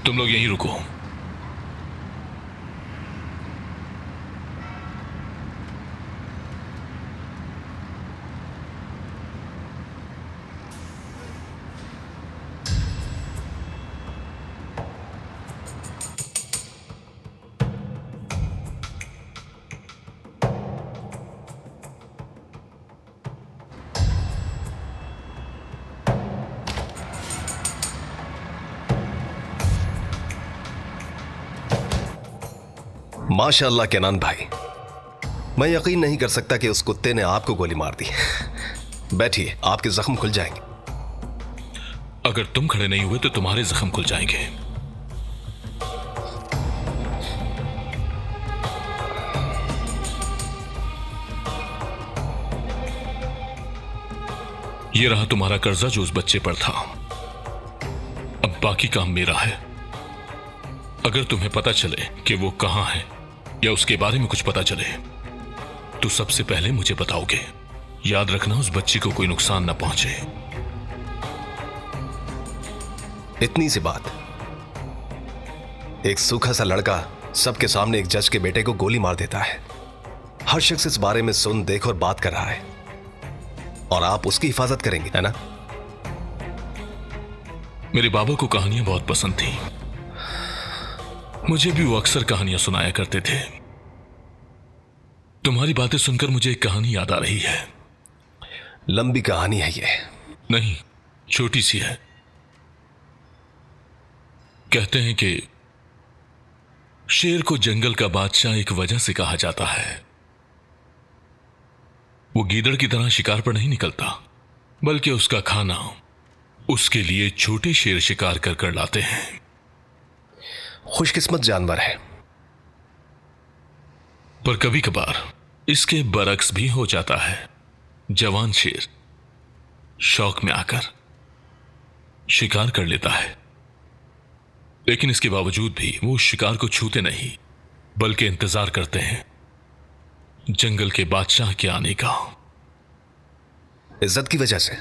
तुम लोग यहीं रुको। माशाअल्लाह केनान भाई, मैं यकीन नहीं कर सकता कि उस कुत्ते ने आपको गोली मार दी। बैठिए, आपके जख्म खुल जाएंगे। अगर तुम खड़े नहीं हुए तो तुम्हारे जख्म खुल जाएंगे। ये रहा तुम्हारा कर्जा जो उस बच्चे पर था। अब बाकी काम मेरा है। अगर तुम्हें पता चले कि वो कहां है या उसके बारे में कुछ पता चले तो सबसे पहले मुझे बताओगे। याद रखना, उस बच्ची को कोई नुकसान ना पहुंचे। इतनी सी बात। एक सूखा सा लड़का सबके सामने एक जज के बेटे को गोली मार देता है। हर शख्स इस बारे में सुन, देख और बात कर रहा है, और आप उसकी हिफाजत करेंगे, है ना? मेरे बाबा को कहानियां बहुत पसंद थी। मुझे भी वो अक्सर कहानियां सुनाया करते थे। तुम्हारी बातें सुनकर मुझे एक कहानी याद आ रही है। लंबी कहानी है ये? नहीं, छोटी सी है। कहते हैं कि शेर को जंगल का बादशाह एक वजह से कहा जाता है। वो गीदड़ की तरह शिकार पर नहीं निकलता, बल्कि उसका खाना उसके लिए छोटे शेर शिकार कर कर लाते हैं। खुशकिस्मत जानवर है। पर कभी कभार इसके बरक्स भी हो जाता है। जवान शेर शौक में आकर शिकार कर लेता है, लेकिन इसके बावजूद भी वो शिकार को छूते नहीं, बल्कि इंतजार करते हैं जंगल के बादशाह के आने का। इज्जत की वजह से?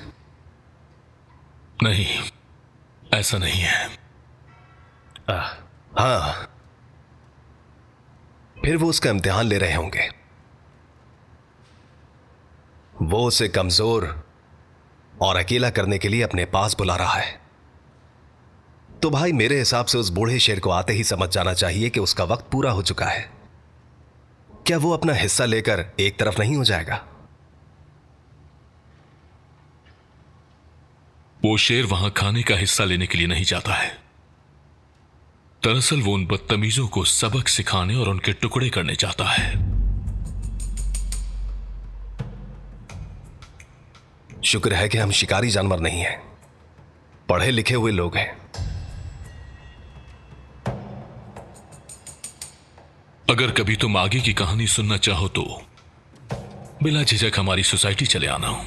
नहीं, ऐसा नहीं है। हाँ, फिर वो उसका इम्तिहान ले रहे होंगे। वो उसे कमजोर और अकेला करने के लिए अपने पास बुला रहा है। तो भाई, मेरे हिसाब से उस बूढ़े शेर को आते ही समझ जाना चाहिए कि उसका वक्त पूरा हो चुका है। क्या वो अपना हिस्सा लेकर एक तरफ नहीं हो जाएगा? वो शेर वहां खाने का हिस्सा लेने के लिए नहीं जाता है। दरअसल वो उन बदतमीजों को सबक सिखाने और उनके टुकड़े करने चाहता है। शुक्र है कि हम शिकारी जानवर नहीं हैं, पढ़े लिखे हुए लोग हैं। अगर कभी तुम आगे की कहानी सुनना चाहो तो बिला झिझक हमारी सोसाइटी चले आना। हो